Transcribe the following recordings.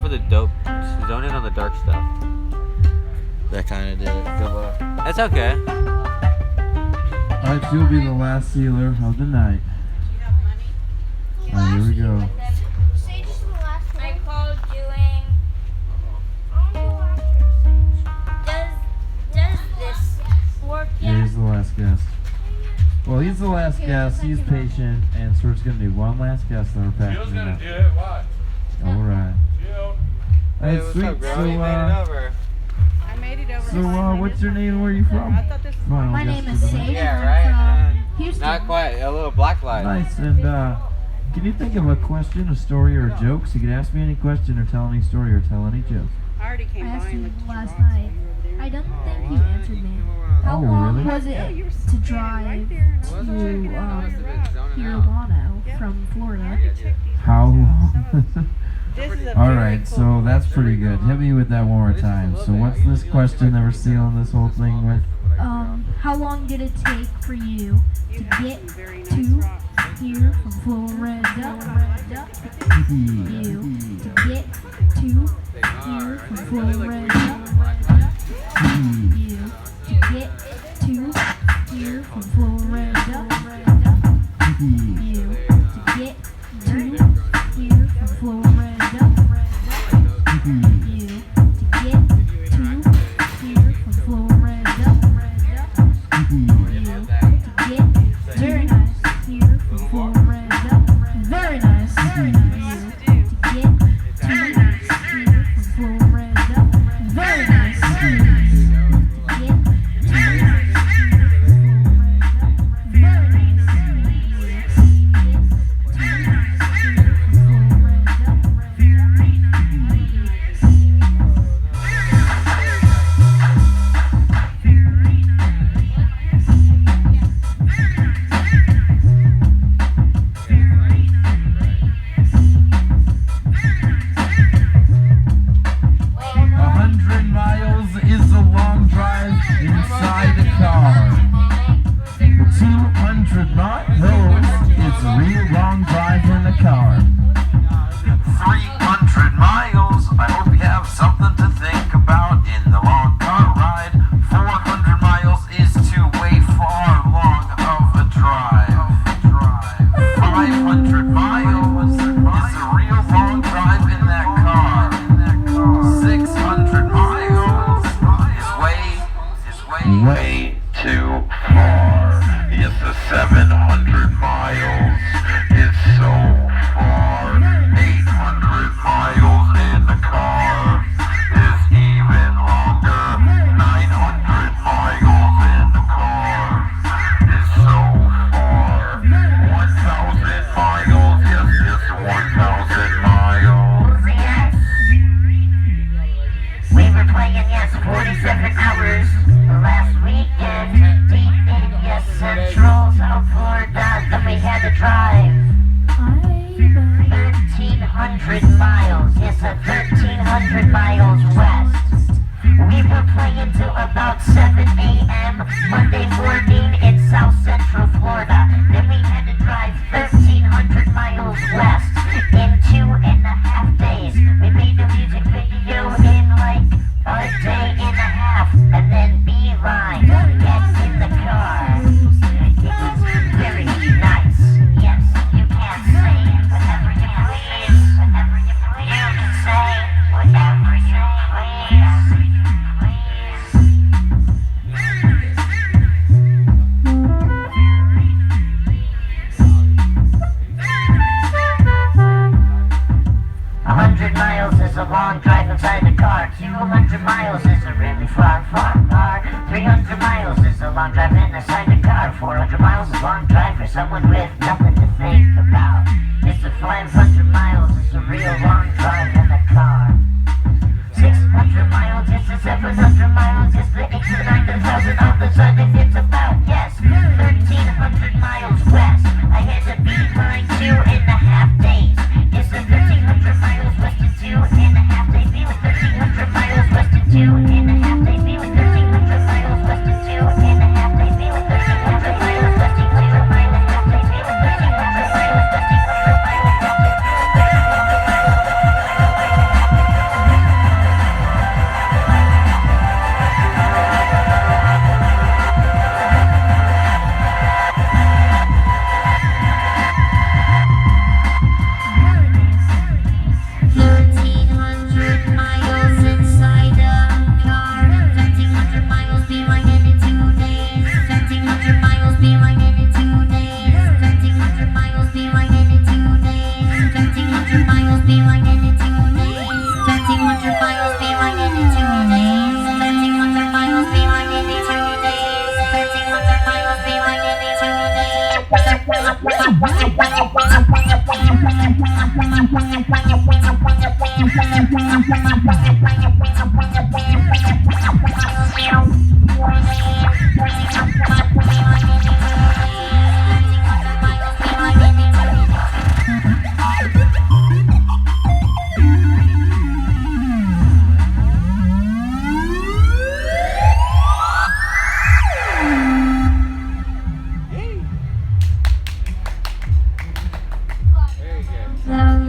for the dope. Zone in on the dark stuff. That kind of did it. Good luck. That's okay. Alright, she'll be the last sealer of the night. Alright, here we go. I called doing. Does this work yet? Here's the last guest. Well, he's the last guest. He's patient, and so we're just gonna do one last guest, then we're packing Jill's it gonna up. do it. Watch. Alright. Jill. Hey, what's sweet. up, girl? So, You made it over. I made it over. what's your name and where are you from? I thought this was Final My guest name for is the Sage. night. Yeah, right. Houston. Not quite. A little black light. Nice, and can you think of a question, a story, or a joke? So you can ask me any question or tell any story or tell any joke. I already I came by asked and you looked at your last box night. while you were over there. I don't think you answered me. How Oh, long really? was Yeah, it you were to standing drive right there. to zoning out. LLano from Florida? How long? This is a All very right, cool so that's pretty good. Hit me with that one more time. So what's this question that we're sealing this whole thing with? How long did it take for you to get some very nice to rocks. here from Florida? You to get to here from Florida? You to get to here from Florida? You to get to here from Florida? You to get to here from Florida? You to get very nice here from Florida? Very nice. You to get to here from Florida? Very nice. You to get to here from Florida? Very nice.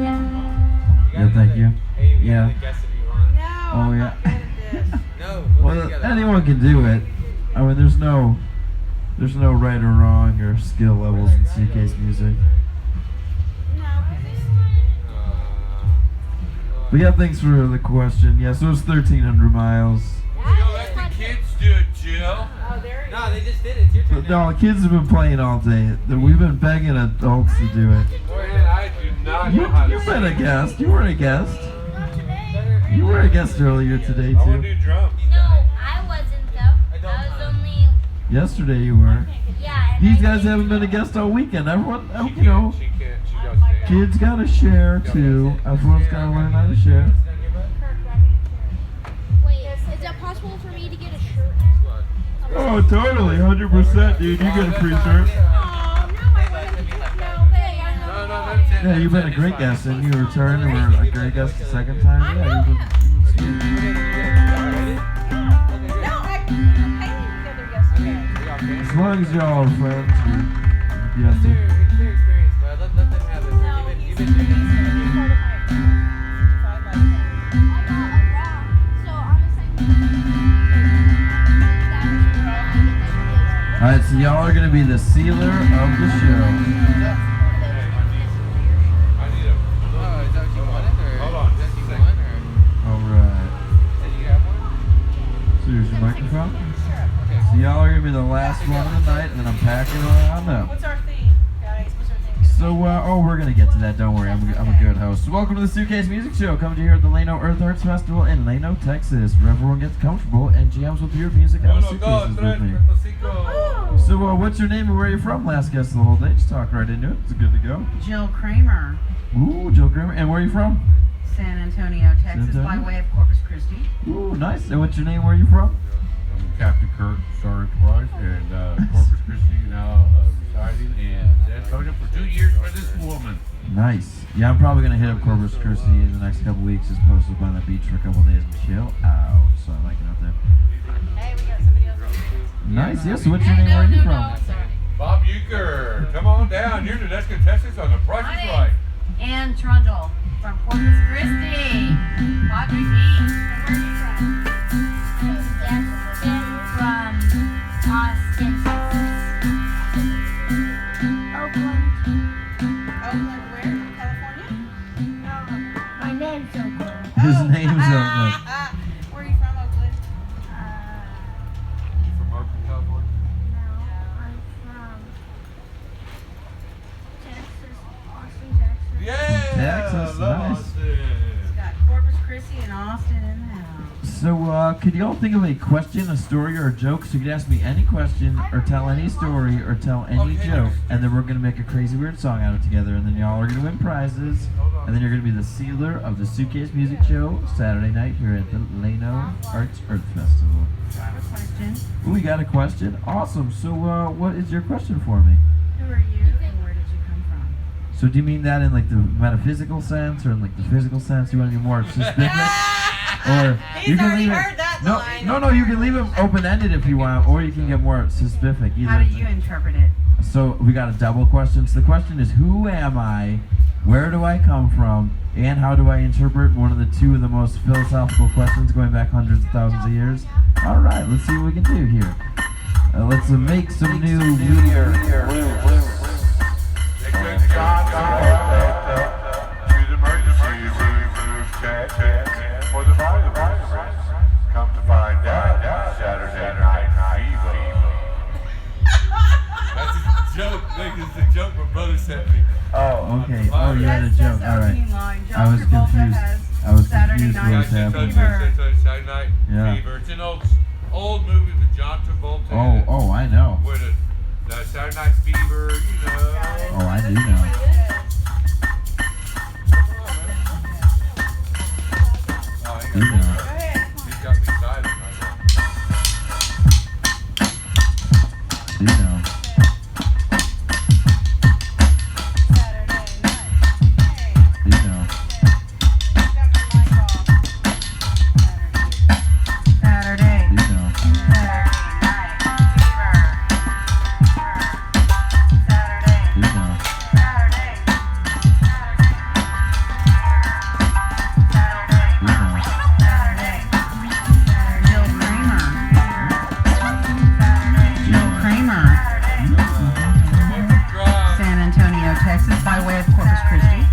Yeah, thank you. Yeah. Guess if you want. No. Oh, I'm yeah. not good at this. No, we'll Well, do together. anyone can do it. I mean, there's no right or wrong or skill levels in Suitcase Music. No, 'cause But yeah, thanks for the question. Yeah, so it's 1,300 miles. Don't let the kids do it, Jill. oh, there it No, they just did it. It's your turn But now. no, the kids have been playing all day. We've been begging adults to do it. Man, I do not know how to You've been a sing. guest. You were a guest. Not today. You were a guest earlier today, I want too. to do drums. No, I wasn't though. I was only, Yesterday you were. yeah. and These I guys did- haven't been a guest all weekend. Everyone, She you know, can't. She can't. She goes stand. kids gotta share, too. Everyone's gotta learn how to share. Wait, is it possible for me to get a shirt now? Oh, totally. 100%, dude. You get a free shirt. Oh, no, I wouldn't. No, hey, I No, know. no, that's it. Yeah, you've been a great guest, and you returned and were a great guest the second time. Yeah, you've been sweet. No, I painted together yesterday. As long as y'all are friends, you have It's to. their experience, but let them have it. No, You've he's been gonna be doing it. part of my side by side. I got a bra. So honestly, Alright, so y'all are gonna be the sealer of the show. I need a. Oh, is that what you wanted? Or Hold on, is that just a what you second. want? Or Alright. did you have one? So here's your microphone. Okay. So y'all are gonna be the last one of the night, and then I'm packing around up. What's our theme, guys? What's our theme? So, oh, we're gonna get to that. Don't worry, I'm a good host. So welcome to the Suitcase Music Show, coming to you here at the LLano Earth Arts Festival in Lano, Texas, where everyone gets comfortable and jams with your music out of suitcases with me. So, what's your name and where are you from? Last guest of the whole day. Just talk right into it. It's good to go. Jill Kramer, Ooh, Joe Grimmer. And where are you from? San Antonio, Texas, San by Antonio? way of Corpus Christi. Ooh, nice. And what's your name? Where are you from? I'm Captain Kirk, Star Enterprise, and Corpus Christi now residing in San Antonio for 2 years for this woman. Nice. Yeah, I'm probably gonna hit up Corpus Christi in the next couple weeks. Just post up on the beach for a couple days and chill out. So I like it out there. Hey, we got somebody else. Nice. Yeah. So what's your name? Where are you from? Bob Euchre, come on down. You're the next contestant on The Price is Hi. Right. Ann Trundle from Corpus Christi. Padre Beach. Where are you from? From Austin, Texas. Oakland. Oakland, where? California? My name's Oakland. His name's Oakland. Where are you from, Oakland? You from Oakland, California? No, I'm from Texas, Austin, Texas. Yeah! Texas, love nice. Austin. It's got Corpus Christi and Austin in the house. So, could y'all think of a question, a story, or a joke? So you could ask me any question, or tell any story, or tell any Okay. joke, and then we're gonna make a crazy weird song out of it together, and then y'all are gonna win prizes, and then you're gonna be the sealer of the Suitcase Music Show Saturday night here at the Lano Arts Earth Festival. So I have a question. Ooh, we got a question? Awesome. So, what is your question for me? Who are you and where did you come from? So, do you mean that in like the metaphysical sense, or in like the physical sense? You want to be more specific? Or He's you can already leave heard it. that No, line. no. You can leave it open-ended if you want, or you can get more specific. How do you interpret it? So we got a double question. So the question is, who am I? Where do I come from? And how do I interpret one of the two of the most philosophical questions going back hundreds of thousands of years? All right, let's see what we can do here. Let's make some new Come to find out, Saturday night fever. That's a joke, nigga. It's a joke my brother sent me. Oh, okay. Oh, you had a That's joke. just All right. opening line. John I was Travolta confused. has I was Saturday confused night what was Yeah, happening. Saturday Night Yeah. Fever. It's an old movie with John Travolta. in it. Oh, I know. Where the Saturday Night Fever, you know. Oh, I do know. You know. He's got me silent right now. You know. You know. Saturday. You know. You know. San Antonio, Texas, by way of Corpus Christi.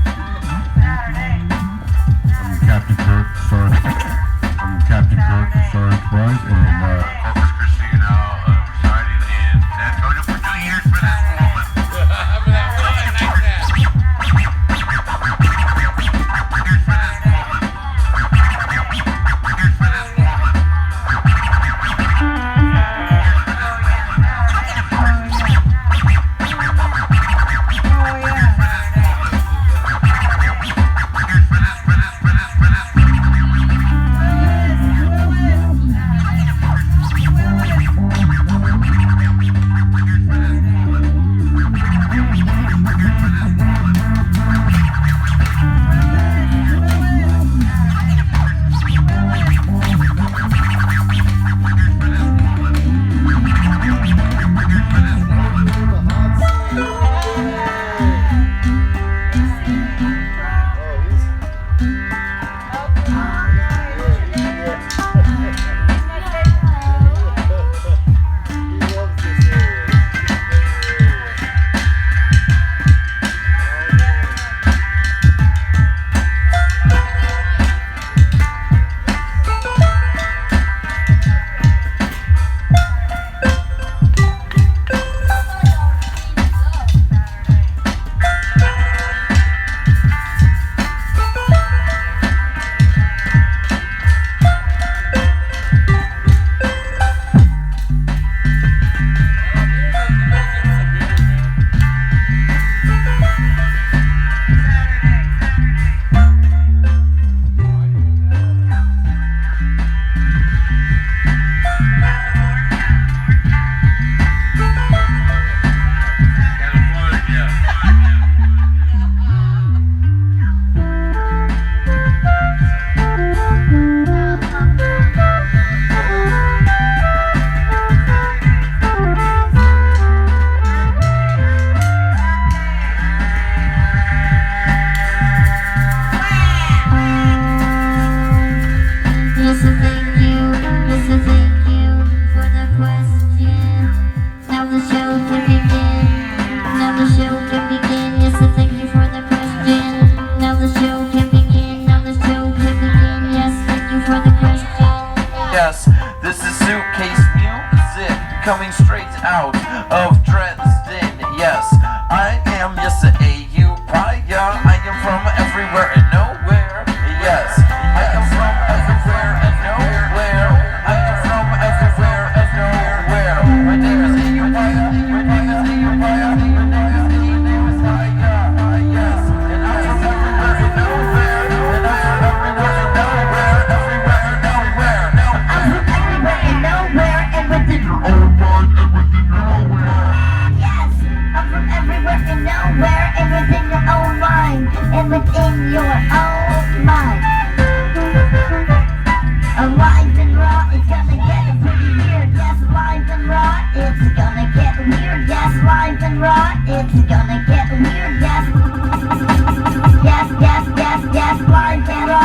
I'm Captain Kirk, sorry. I'm Captain Kirk, sorry twice, and Corpus Christi now residing in San Antonio for 2 years for this woman. Yes, this is Suitcase Musik, coming straight out of Dresden. Yes, I am a AUpaya. I am from everywhere and nowhere. Yes, I am from everywhere and nowhere. I am from everywhere and nowhere. My name is AUpaya. My name is AUpaya. My name is AUpaya. Yes, and I'm from everywhere and nowhere. And I'm from everywhere and nowhere. Everywhere and nowhere. Nowhere and within your own mind and within your own mind. Yes, I'm from everywhere and nowhere and within your own mind and within your own mind. Alive and raw, it's gonna get pretty weird. Yes, alive and raw, it's gonna get weird. Yes, live and raw, it's gonna get weird. Yes, yes, yes, yes, yes, live and raw.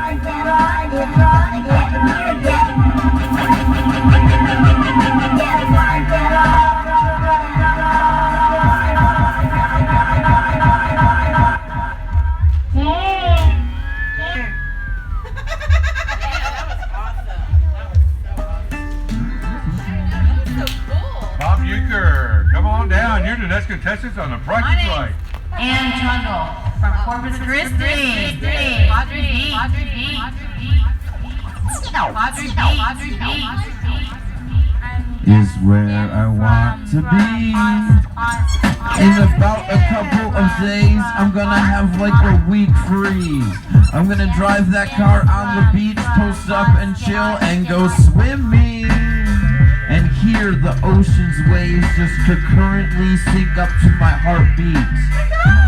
Live and raw, it's gonna get weird. Yes, yes, live and raw. Bob Euchre, come on down. You're the next contestant on The Price is Right. Ann Trundle from Corpus Christi. Padre B. Padre B. Padre B. is where I want to be. In about a couple of days, I'm gonna have like a week free. I'm gonna drive that car on the beach, post up and chill and go swimming. And hear the ocean's waves just concurrently sync up to my heartbeat.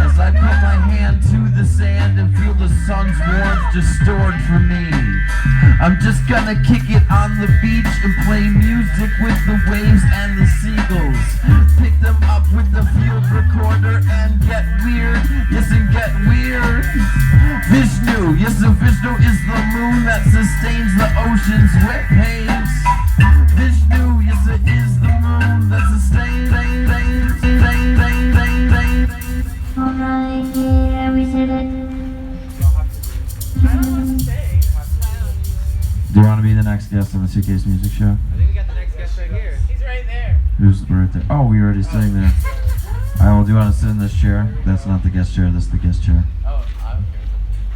As I put my hand to the sand and feel the sun's warmth just stored for me. I'm just gonna kick it on the beach and play music with the waves and the seagulls. Pick them up with the field recorder and get weird, yes, and get weird. Vishnu, yes, so Vishnu is the moon that sustains the ocean's waves. Vishnu, yes, it is the moon that sustains. Alright, yeah, we did it. Do you want to be the next guest on the Suitcase Music Show? I think we got the next guest right here. He's right there. Who's right there? Oh, we were already sitting there. I will. Do you want to sit in this chair? That's not the guest chair. That's the guest chair. Oh, I don't care.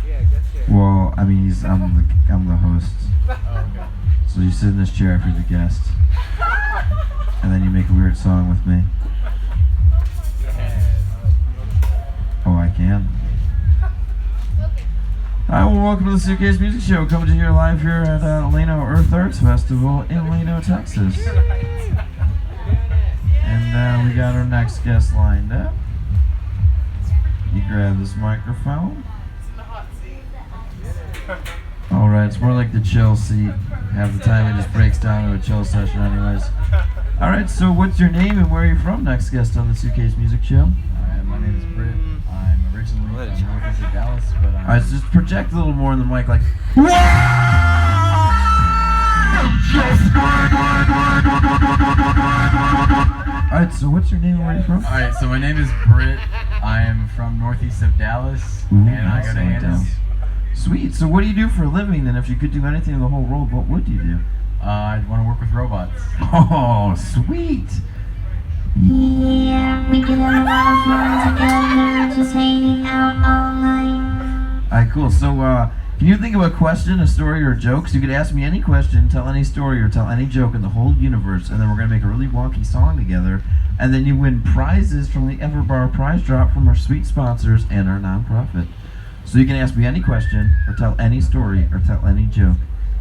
Yeah, guest chair. Well, I mean, I'm the host. Oh, okay. So you sit in this chair if you're the guest, and then you make a weird song with me. Oh, I can. Hi, well, welcome to the Suitcase Music Show, coming to you live here at LLano Earth Arts Festival in LLano, Texas. And we got our next guest lined up. You grab this microphone. Alright, it's more like the chill seat. Half the time it just breaks down to a chill session anyways. Alright, so what's your name and where are you from? Next guest on the Suitcase Music Show. My name is Britt. I'm originally from northeast of Dallas, but I'm... Alright, so just project a little more in the mic, like... Alright, so what's your name and where are you from? Alright, so my name is Britt. I am from northeast of Dallas, and I go to Hannah's. Sweet, so what do you do for a living, and if you could do anything in the whole world, what would you do? I'd want to work with robots. Oh, sweet! Yeah, we did a lot of fun together, just hanging out all night. Alright, cool. So, can you think of a question, a story, or a joke? So you could ask me any question, tell any story, or tell any joke in the whole universe, and then we're going to make a really wonky song together, and then you win prizes from the EverBar prize drop from our sweet sponsors and our nonprofit. So you can ask me any question, or tell any story, or tell any joke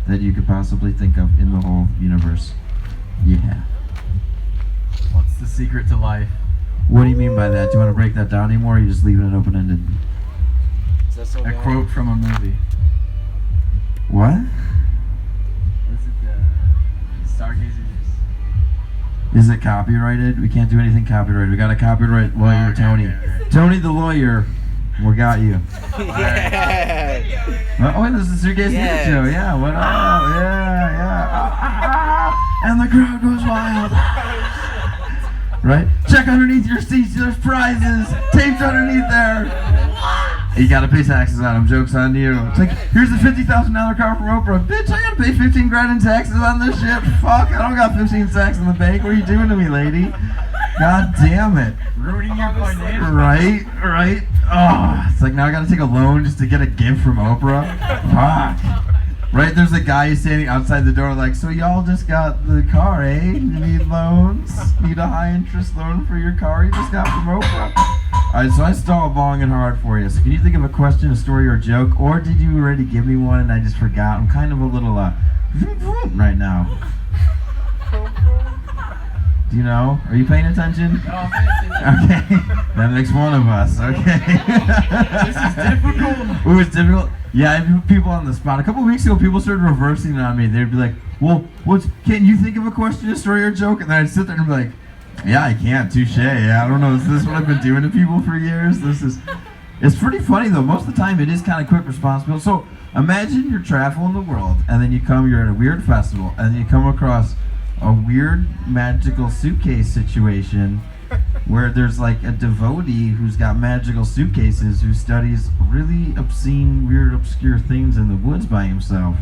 that you could possibly think of in the whole universe. Yeah. What's the secret to life? What do you mean by that? Do you want to break that down anymore, or are you just leaving it open-ended? A quote from a movie. What? What is it? Stargazers. Is it copyrighted? We can't do anything copyrighted. We got a copyright lawyer, Okay, Tony. okay. Tony the lawyer. We got you. Yeah. Oh, this is the Suitcase Music Show. Yeah, what up? Yeah. And the crowd goes wild. Right? Check underneath your seats. There's prizes. Tapes underneath there. You gotta pay taxes on them. Joke's on you. It's like, here's the $50,000 car from Oprah. Bitch, I gotta pay 15 grand in taxes on this shit. Fuck, I don't got 15 sacks in the bank. What are you doing to me, lady? God damn it. Ruining your financial. Right. Oh, it's like now I gotta take a loan just to get a gift from Oprah. Fuck. Right, there's a guy standing outside the door like, so y'all just got the car, eh? You need loans? Need a high interest loan for your car you just got from Oprah? Alright, so I stalled long and hard for you. So can you think of a question, a story, or a joke? Or did you already give me one and I just forgot? I'm kind of a little, right now. Do you know? Are you paying attention? No, I'm paying attention. Okay, that makes one of us. Okay. This is difficult. Ooh, it's difficult. Yeah, I put people on the spot. A couple weeks ago, people started reversing it on me. They'd be like, well, can you think of a question, a story, or a joke? And then I'd sit there and be like, yeah, I can't. Touche. Yeah, I don't know. Is this what I've been doing to people for years? It's pretty funny, though. Most of the time, it is kind of quick responsibility. So imagine you're traveling the world, and then you're at a weird festival, and then you come across a weird magical suitcase situation where there's like a devotee who's got magical suitcases who studies really obscene, weird, obscure things in the woods by himself.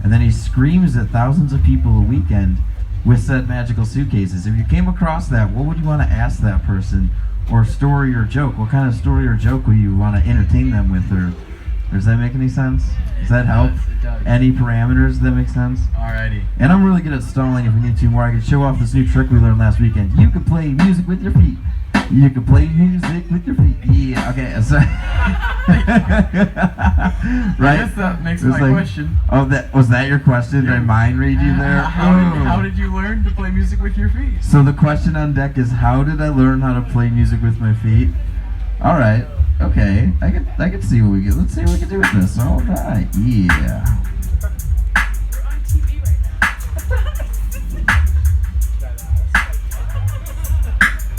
And then he screams at thousands of people a weekend with said magical suitcases. If you came across that, what would you want to ask that person? Or story or joke? What kind of story or joke would you want to entertain them with or Does that make any sense? Does that help? It does. Any parameters? Does that make sense? Alrighty. And I'm really good at stalling. If we need two more, I can show off this new trick we learned last weekend. You can play music with your feet. You can play music with your feet. Yeah, okay. So right? I guess that makes It's my like- question. Oh, that was that your question? Did I mind read you there? How did you learn to play music with your feet? So the question on deck is, how did I learn how to play music with my feet? All right. Okay. I can see what we get. Let's see what we can do with this. All right. Yeah.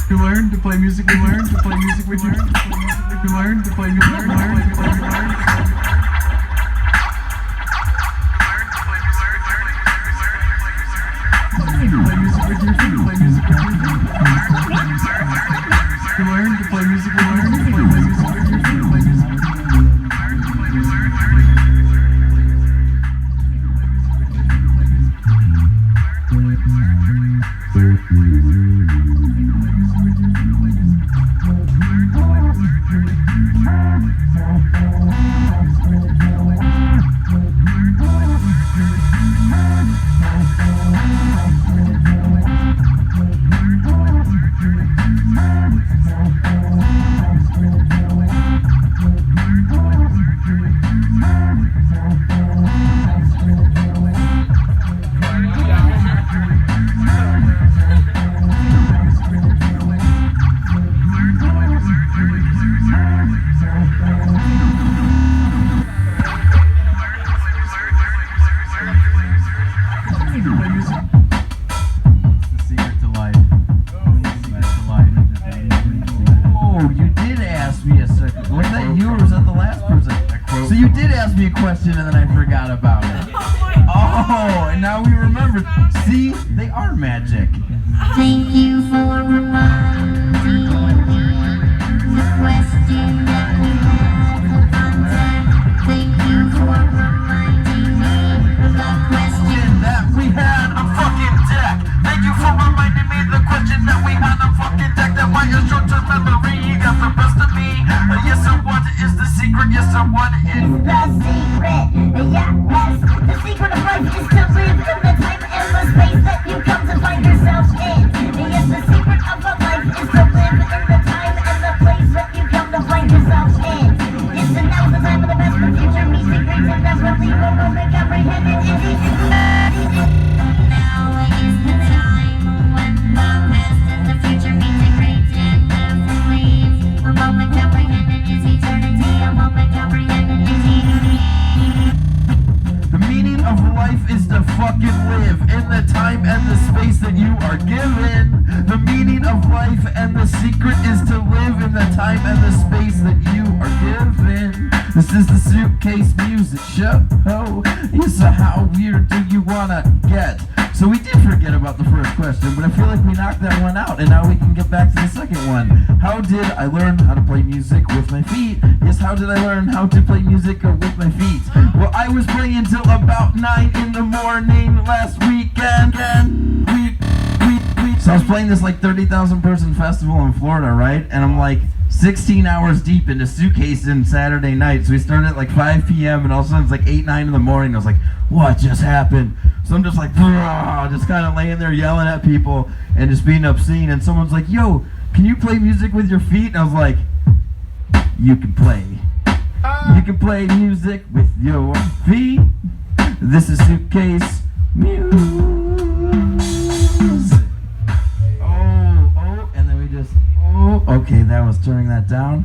You learn to play music. You learn to play music with your. You learn to play music. You learn to play music with your feet. Play music with your feet. You learn to play music. You learn to play music with your feet. Play music. Question and then I forgot about it. Oh, and now we remember. See, they are magic. Thank you for reminding me the question that we had on deck. Thank you for reminding me the question that we had on fucking deck. Thank you for reminding me the question that we had on fucking deck. That why your short-term memory got the best of me. Yes, sir, what is the secret? Yes, sir, what is the secret? Yeah, yes. The secret of life is to live in the time and the space that you come to find yourself in. Yes, the secret of a life is to live in the time and the place that you come to find yourself in. Yes, and now's the time of the best for future music greats and never leave a moment comprehended in the now is the time when the best and the future music greats and never leave a moment comprehended is eternity. A moment comprehended is eternity. The meaning of life is to fucking live in the time and the space that you are given. The meaning of life and the secret is to live in the time and the space that you are given. This is the Suitcase Music Show. Yes, so how weird do you wanna get? So we did forget about the first question, but I feel like we knocked that one out, and now we can get back to the second one. How did I learn how to play music with my feet? Yes, how did I learn how to play music with my feet? Well, I was playing until about 9 in the morning last weekend. So I was playing this like 30,000 person festival in Florida, right? And I'm like 16 hours deep into Suitcase in Saturday night. So we started at like 5 p.m. and all of a sudden it's like 8, 9 in the morning. I was like, what just happened? So I'm just like, just kind of laying there yelling at people and just being obscene. And someone's like, yo, can you play music with your feet? And I was like, you can play. You can play music with your feet. This is Suitcase Music. And then we just, okay, that was turning that down.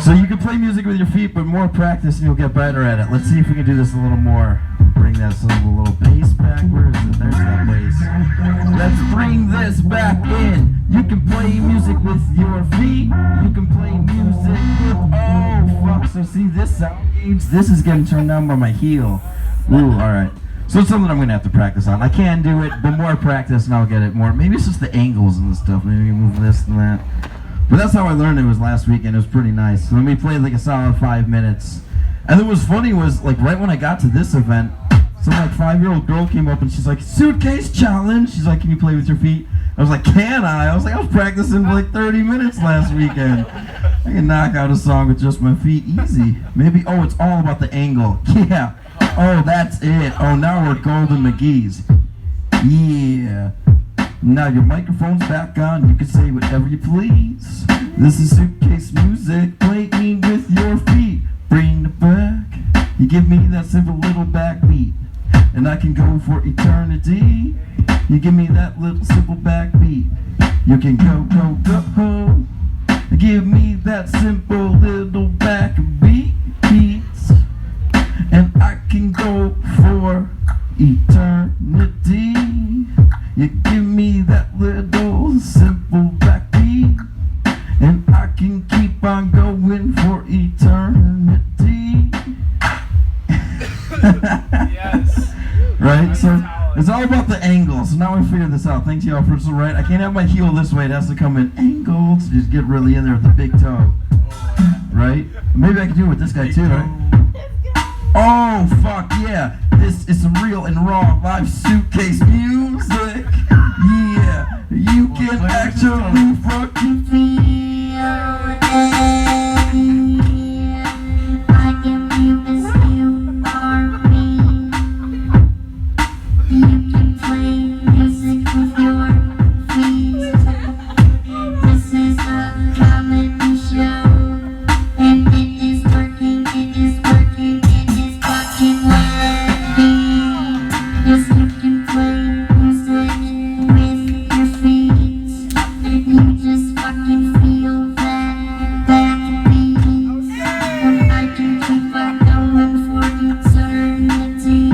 So you can play music with your feet, but more practice and you'll get better at it. Let's see if we can do this a little more. Bring that little bass back. Where is it? There's that bass. Let's bring this back in. You can play music with your feet. You can play music with, fuck. So see this sound gauge? This is getting turned down by my heel. Ooh, alright. So it's something I'm going to have to practice on. I can do it, but more practice and I'll get it more. Maybe it's just the angles and stuff. Maybe move this and that. But that's how I learned it was last weekend. It was pretty nice. So we played like a solid 5 minutes. And what was funny was, like, right when I got to this event, some like 5-year-old girl came up and she's like, Suitcase challenge. She's like, can you play with your feet? I was like, can I? I was like, I was practicing for like 30 minutes last weekend. I can knock out a song with just my feet easy. Maybe, oh, it's all about the angle. Yeah. Oh, that's it. Oh, now we're Golden McGee's. Yeah. Now your microphone's back on. You can say whatever you please. This is Suitcase Music. Play me with your feet. Bring it back. You give me that simple little backbeat, and I can go for eternity. You give me that little simple backbeat. You can go, go, go. Give me that simple little backbeat, and I can go for eternity. You give me that little simple backbeat, and I can keep on going for eternity. Yes. Right? So it's all about the angle. So now I figured this out. Thanks y'all for so right. I can't have my heel this way. It has to come in angled. So just get really in there with the big toe. Right? Maybe I can do it with this guy too, right? Oh, fuck yeah. This is some real and raw live Suitcase music. Yeah. You can actually fucking feel it. I can feel this you are me. You can play music with your feet. This is a comedy show, and it is working, it is working, it is fucking working. Yes, you can play music with your feet. You just fucking feel that beat. And I can keep on going for eternity.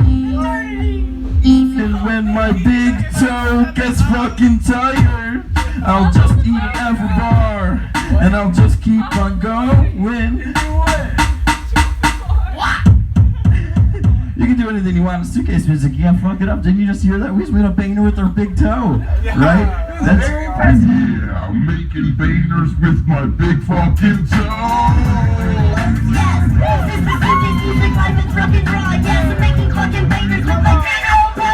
Even when my big toe gets fucking tired, I'll just eat an EverBar, and I'll just keep on going. You can do anything you want in Suitcase Music. You can't fuck it up. Didn't you just hear that? We just made a banger with our big toe, right? That's very impressive. Yeah, I'm making bangers with my big fucking toe. Yes, this is Suitcase Music, life is rock and raw. Yes, I'm making fucking bangers with my big toe.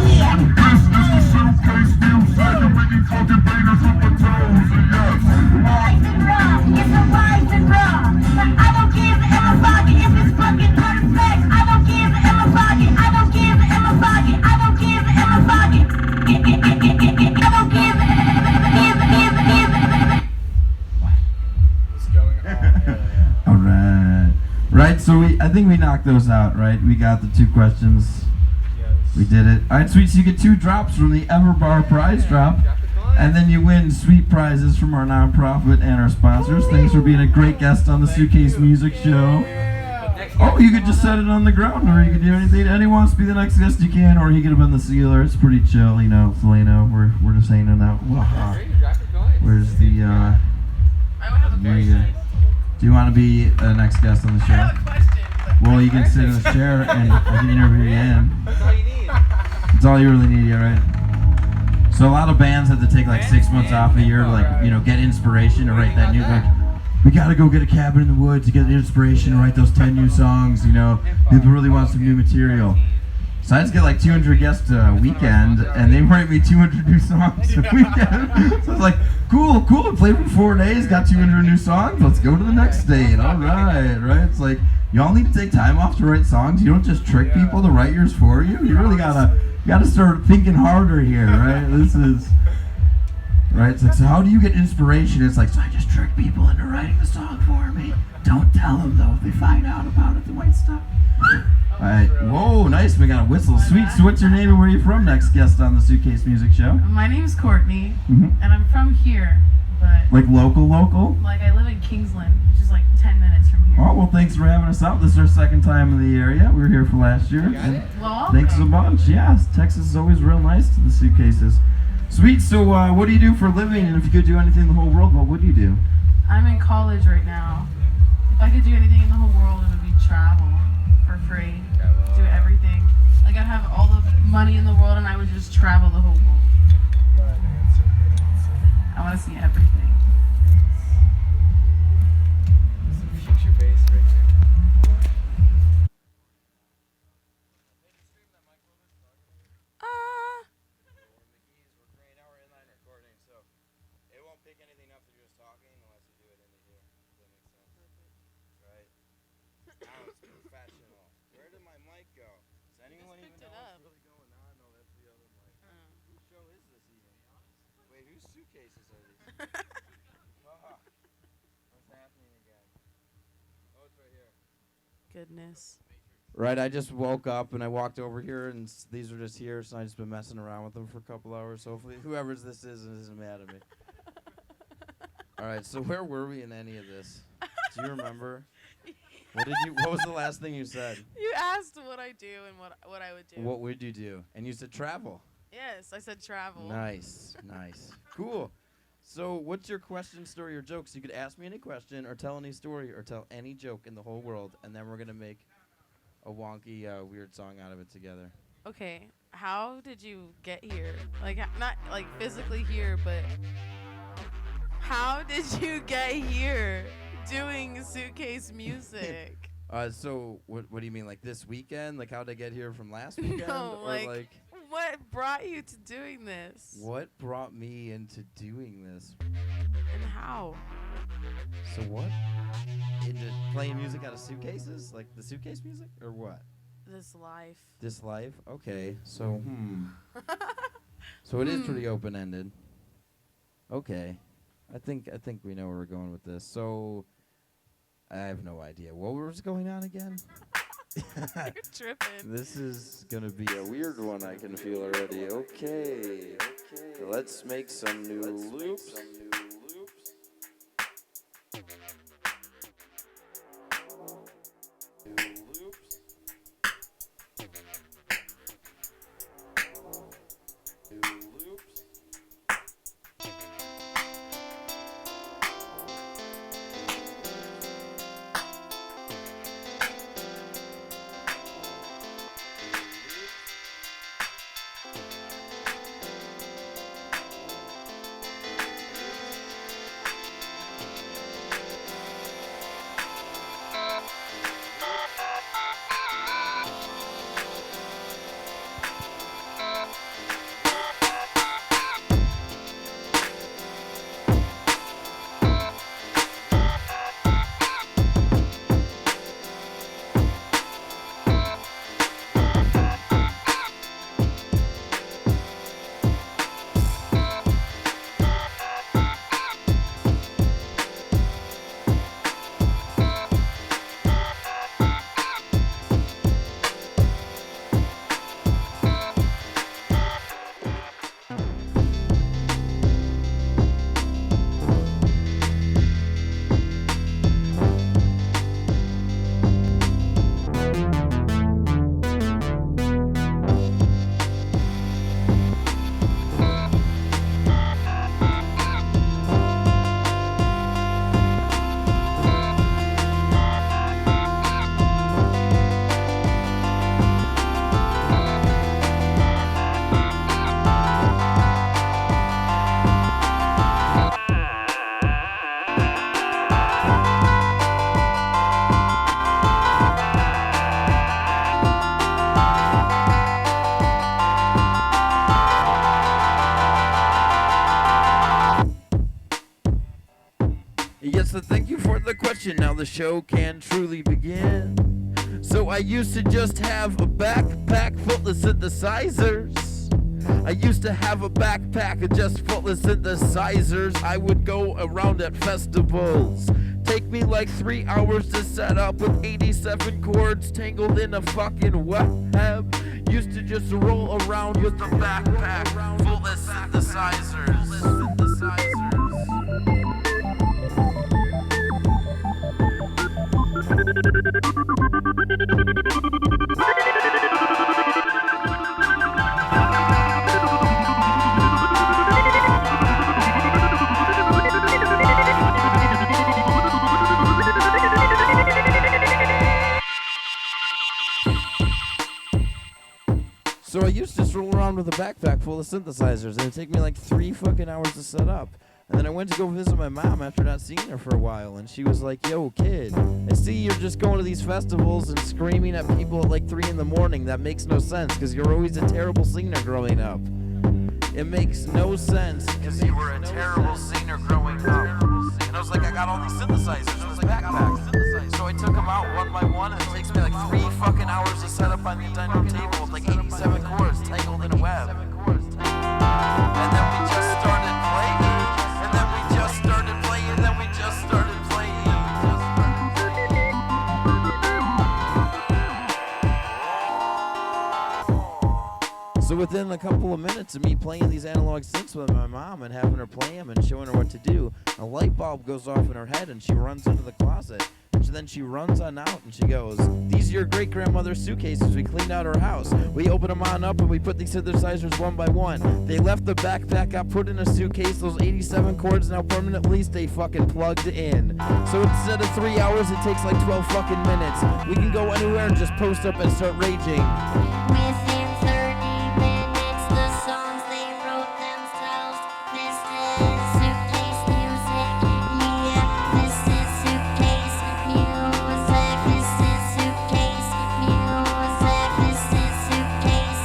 Yeah. This is the Suitcase Music. I'm making fucking bangers with my toes. Yes. Life and raw, it's a life and raw. I don't give a fuck if it's fucking perfect. I don't give a fuck. I don't give a fuck. I don't give a fuck. I don't give What's going on? Yeah. All right. Right, so I think we knocked those out, right? We got the 2 questions. Yes. We did it. All right, sweet. So you get 2 drops from the EverBar prize drop. And then you win sweet prizes from our nonprofit and our sponsors. Thanks for being a great guest on the Suitcase Music Show. Oh, you could just set it on the ground, or you could do anything. Anyone wants to be the next guest, you can, or he could have been the sealer. It's pretty chill, you know, it's LLano. We're just hanging out. Where's the, there you go. Do you want to be the next guest on the show? Well, you can sit in the chair and I can interview you in. That's all you need. That's all you really need, yeah, right? So a lot of bands have to take like 6 months off a year to like, you know, get inspiration to write that new, like, we gotta go get a cabin in the woods to get the inspiration to write those 10 new songs, you know. People really want some new material. So I just get like 200 guests a weekend, and they write me 200 new songs a weekend. So it's like, cool, I played for 4 days, got 200 new songs, let's go to the next date, alright, right? It's like, y'all need to take time off to write songs. You don't just trick people to write yours for you. You really gotta start thinking harder here, right? This is, right? It's like, so how do you get inspiration? It's like, so I just trick people into writing the song for me. Don't tell them though, if they find out about it, they might stop. Alright, whoa, nice, we got a whistle. Sweet, so what's your name and where are you from? Next guest on the Suitcase Music Show. My name's Courtney, Mhm. and I'm from here, but Like local? like I live in Kingsland, which is like 10 minutes from here. Oh, well, thanks for having us out. This is our 2nd time in the area. We were here for last year. And Well, thanks a bunch. Yeah, Texas is always real nice to the Suitcases. Sweet, so what do you do for a living? And if you could do anything in the whole world, what would you do? I'm in college right now. If I could do anything in the whole world, it would be travel for free. Do everything. Like I'd have all the money in the world and I would just travel the whole world. I want to see everything. Some future bass right here. Now we're inline recording, so it won't pick anything up if you're just talking unless you do it into here. one even picked it know up. what's really going on. No, that's the other mic. Whose show is this even? Wait, whose suitcases are these? What's happening again? Oh, it's right here. Goodness. Right, I just woke up and I walked over here and these were just here, so I just been messing around with them for a couple hours. So hopefully, whoever's this is isn't mad at me. All right, so where were we in any of this? Do you remember? What was the last thing you said? You asked what I do and what I would do. What would you do? And you said travel. Yes, I said travel. Nice, nice, cool. So, what's your question, story, or joke? So you could ask me any question, or tell any story, or tell any joke in the whole world, and then we're gonna make a wonky, weird song out of it together. Okay, how did you get here? Like, not like physically here, but how did you get here doing Suitcase Music? So what do you mean, like this weekend? Like how did I get here from last weekend? No, or like what brought you to doing this? What brought me into doing this? And how? So what? Into playing music out of suitcases? Like the suitcase music? Or what? This life. This life? Okay. So So it is pretty open-ended. Okay. I think we know where we're going with this. So I have no idea. What was going on again? You're tripping. This is going to be a weird one, I can feel already. Okay. Let's make some new loops. Yes, so thank you for the question. Now the show can truly begin. So I used to just have a backpack full of synthesizers. I used to have a backpack just full of synthesizers. I would go around at festivals. Take me like 3 hours to set up with 87 chords tangled in a fucking web. Used to just roll around with a backpack full of synthesizers. So I used to just roll around with a backpack full of synthesizers, and it'd take me like 3 fucking hours to set up. And then I went to go visit my mom after not seeing her for a while, and she was like, "Yo, kid, I see you're just going to these festivals and screaming at people at like 3 in the morning. That makes no sense, because you're always a terrible singer growing up. It makes no sense, because you were a terrible singer growing up." And I was like, "I got all these synthesizers in this backpack." So I took them out one by one, and it takes me like 3 fucking hours to set up on the dining room table with like 87 cords tangled in a web. And then we just started playing. And then we just started playing. And then we just started playing. So within a couple of minutes of me playing these analog synths with my mom and having her play them and showing her what to do, a light bulb goes off in her head and she runs into the closet. And then she runs on out and she goes, "These are your great-grandmother's suitcases. We cleaned out her house. We opened them on up and we put these synthesizers one by one. They left the backpack, got put in a suitcase. Those 87 cords now permanently stay fucking plugged in. So instead of 3 hours, it takes like 12 fucking minutes. We can go anywhere and just post up and start raging." Within 30 minutes, the songs they wrote themselves. This is Suitcase Music. Yeah, this is Suitcase Music. This is Suitcase Music. This is Suitcase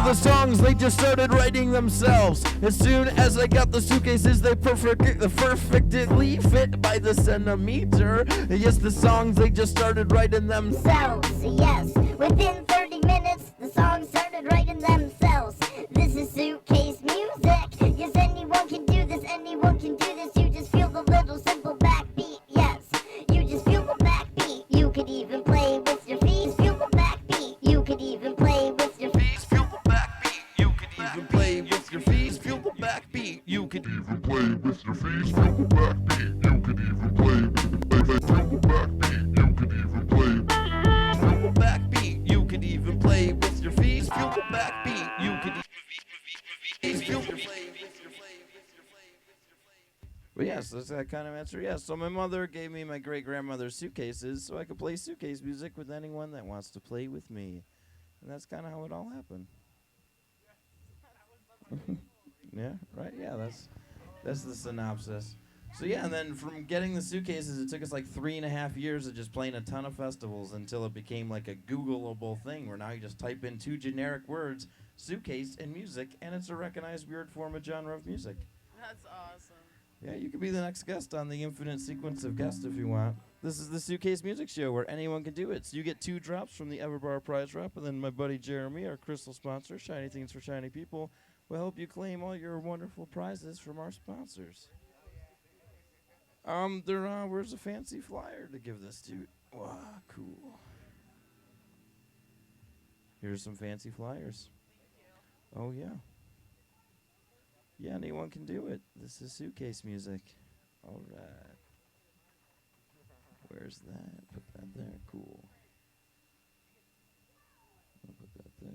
The songs they just started writing themselves. As soon as I got the suitcases, they perfectly fit by the centimeter. Yes, the songs they just started writing themselves. Yes, within 30 minutes, the songs started writing themselves. This is Suitcase Music. Yes, anyone can do this, anyone can do this. You just feel the little simple backbeat. Yes, you just feel the backbeat. You could even play with your feet. Feel the backbeat. You could even play with your feet. Play with your feet, feel the backbeat. You could Even play with your feet, feel the backbeat. You could even play feel the backbeat. You could even play feel the backbeat. You could even play with your feet, feel the backbeat. You could even feel the But yes, that's that kind of answer. Yes, so my mother gave me my great-grandmother's suitcases so I could play suitcase music with anyone that wants to play with me. And that's kind of how it all happened. Yeah, right? Yeah, that's the synopsis. So yeah, and then from getting the suitcases, it took us like 3.5 years of just playing a ton of festivals until it became like a Googleable thing where now you just type in 2 generic words, suitcase and music, and it's a recognized weird form of genre of music. That's awesome. Yeah, you could be the next guest on the infinite sequence of guests if you want. This is the Suitcase Music Show where anyone can do it. So you get 2 drops from the EverBar prize drop, and then my buddy Jeremy, our crystal sponsor, Shiny Things for Shiny People, will help you claim all your wonderful prizes from our sponsors. Where's a fancy flyer to give this to? Wow, cool. Here's some fancy flyers. Oh, yeah. Yeah, anyone can do it. This is Suitcase Music. All right. Where's that? Put that there. Cool. I'll put that there.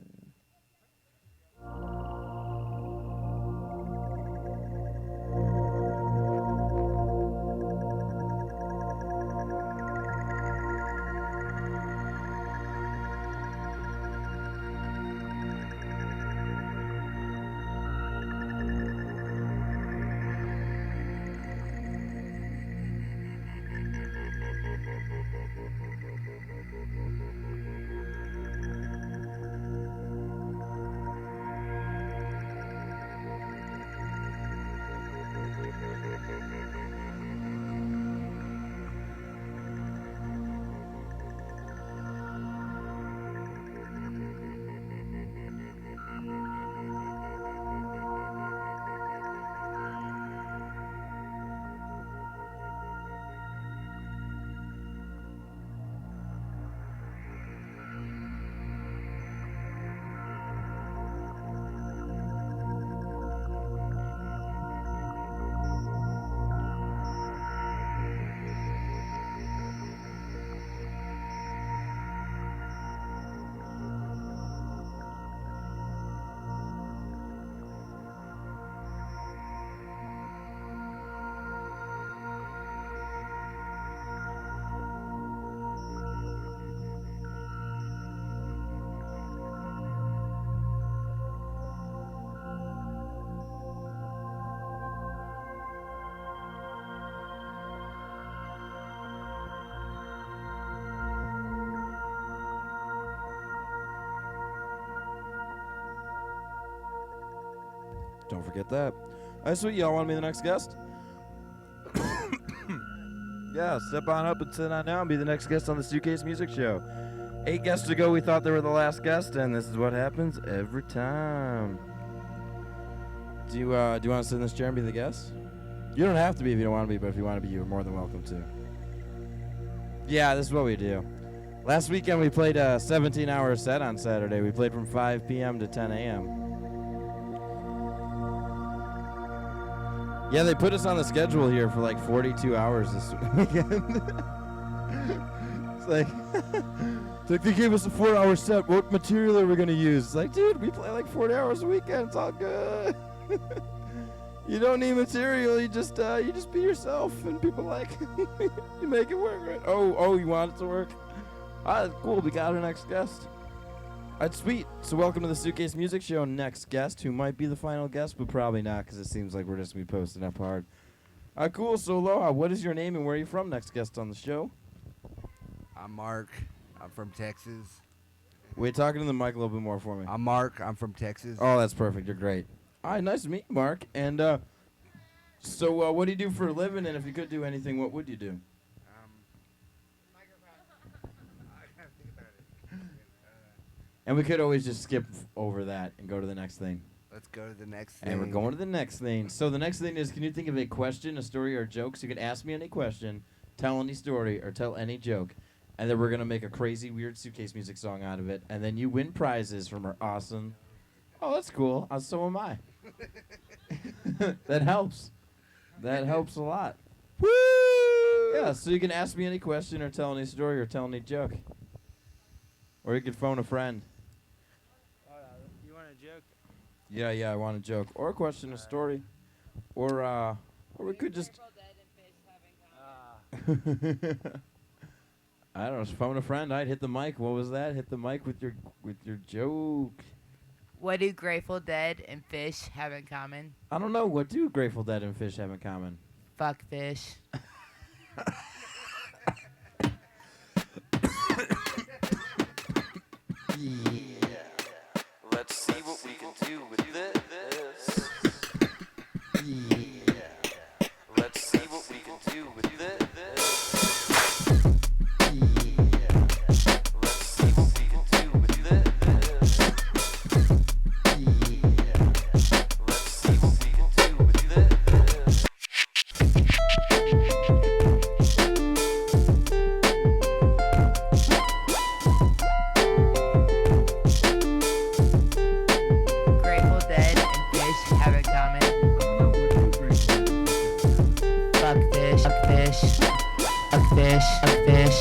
Don't forget that. Sweet, y'all want to be the next guest? Yeah, step on up and sit on down and be the next guest on the Suitcase Music Show. 8 guests ago, we thought they were the last guest, and this is what happens every time. Do you want to sit in this chair and be the guest? You don't have to be if you don't want to be, but if you want to be, you're more than welcome to. Yeah, this is what we do. Last weekend, we played a 17-hour set on Saturday. We played from 5 p.m. to 10 a.m. Yeah, they put us on the schedule here for like 42 hours this weekend. It's like, they gave us a 4-hour set. What material are we going to use? It's like, dude, we play like 40 hours a weekend. It's all good. You don't need material. You just be yourself, and people like you make it work, right? Oh, you want it to work? Cool. We got our next guest. Sweet. So welcome to the Suitcase Music Show. Next guest, who might be the final guest, but probably not, because it seems like we're just going to be posting up hard. Cool. So Aloha, what is your name and where are you from? Next guest on the show. I'm Mark. I'm from Texas. Wait, talking to the mic a little bit more for me. I'm Mark. I'm from Texas. Oh, that's perfect. You're great. All right, nice to meet you, Mark. And so what do you do for a living? And if you could do anything, what would you do? And we could always just skip over that and go to the next thing. Let's go to the next thing. And we're going to the next thing. So the next thing is, can you think of a question, a story, or a joke? So you can ask me any question, tell any story, or tell any joke. And then we're going to make a crazy, weird Suitcase Music song out of it. And then you win prizes from our awesome... Oh, that's cool. So am I. That helps. That helps a lot. Woo! Yeah, so you can ask me any question, or tell any story, or tell any joke. Or you could phone a friend. You want a joke? Yeah, I want a joke. Or a question, a story. Or we could just... I don't know, just phone a friend. I'd hit the mic. What was that? Hit the mic with your joke. What do Grateful Dead and fish have in common? I don't know. What do Grateful Dead and fish have in common? Fuck fish. Yeah. Let's see what we can do with this. Yeah. Let's see what we can do with this. Yeah. Let's see what we can do with this. Yeah. Let's see what we can do with this. Grateful Dead and fish have in common. Fuck fish. Fuck fish. Fuck fish. Fuck fish.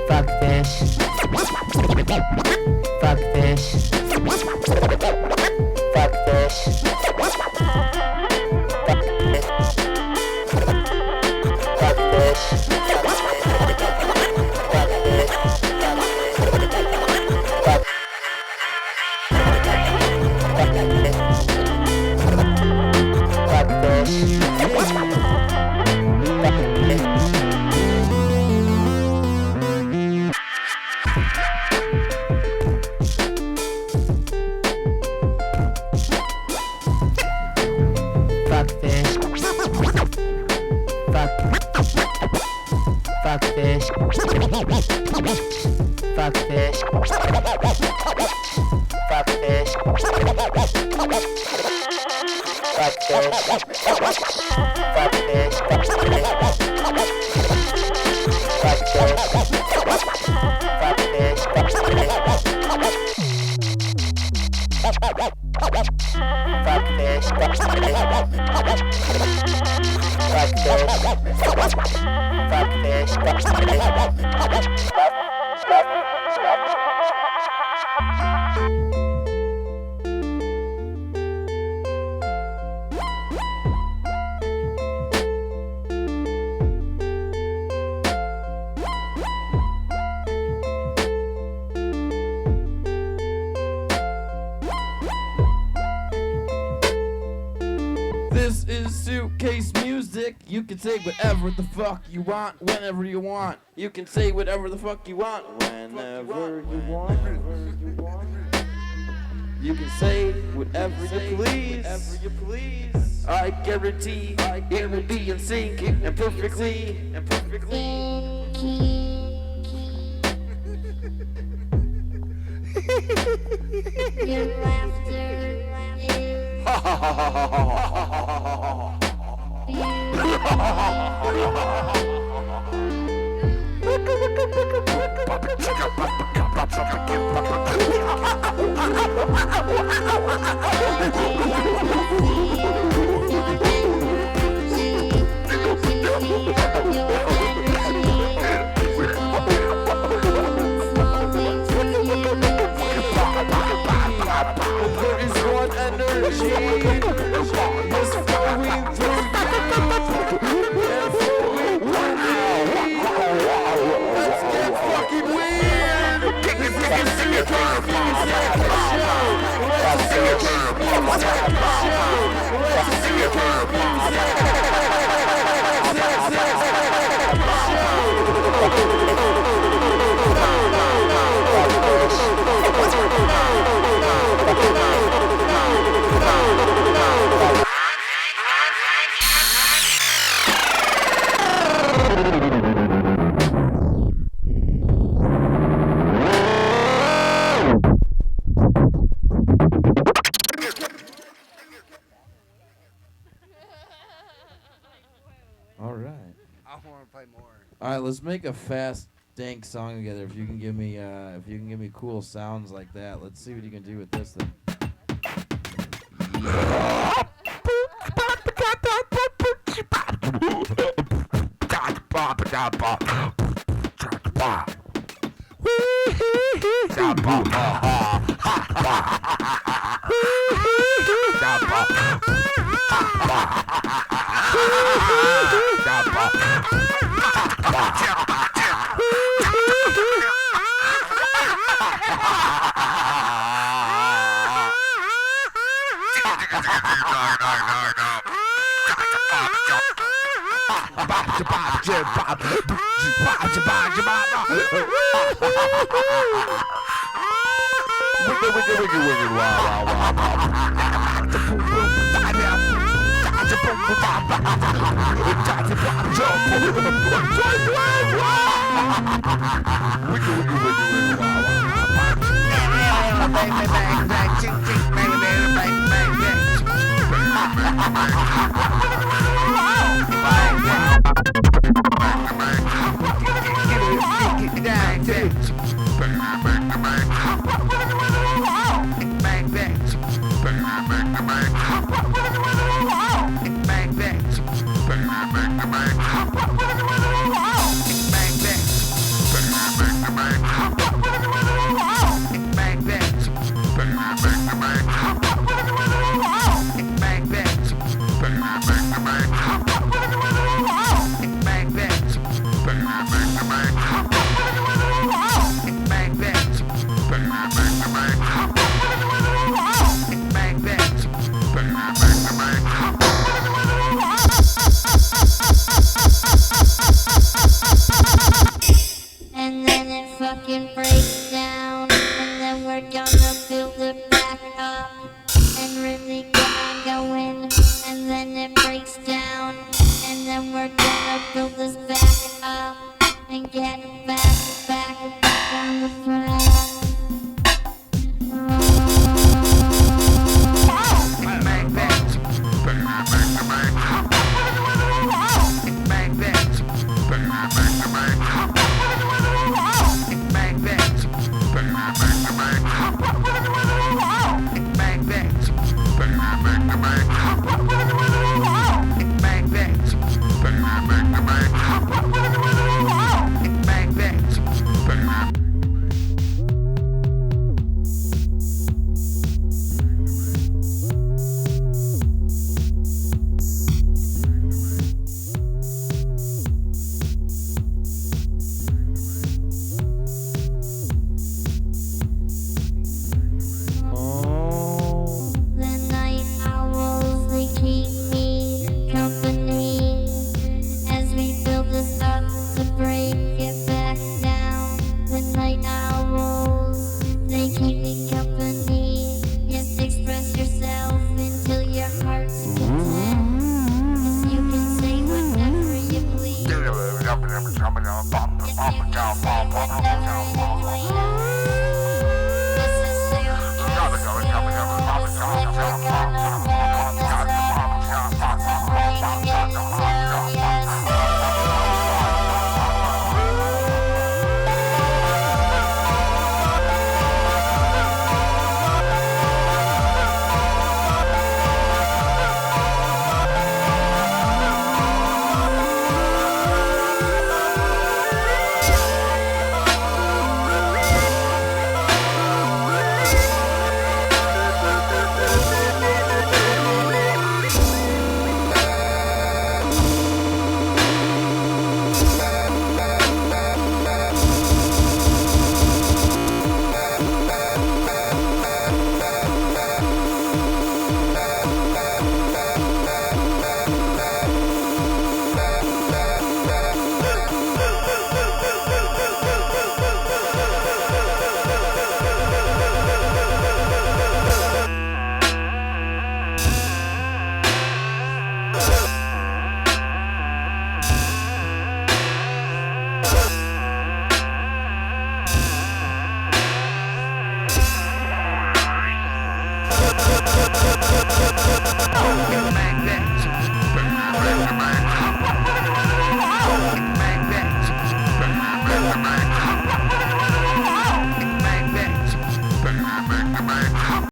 Fuck fish. Fuck fish. Fuck fish. Fuck fish. Fuck fish. Fuck fish. Fuck fish. Fuck fish. Fuck fish. Fuck fish. Fuck fish. Fuck fish. Fuck fish. Fuck fish. Fuck This is Suitcase Music. You can say whatever the fuck you want, whenever you want. You can say whatever the fuck you want, whenever you want. You can say whatever you please. I guarantee it will be in sync and perfectly. Your laughter There is one energy is flowing through you and flowing through me. Let's get fucking weird. This is the Suitcase Music Show. Let's see it. Let's see All right. I want to play more. All right, let's make a fast dank song together. If you can give me cool sounds like that, let's see what you can do with this thing. Bang, bang.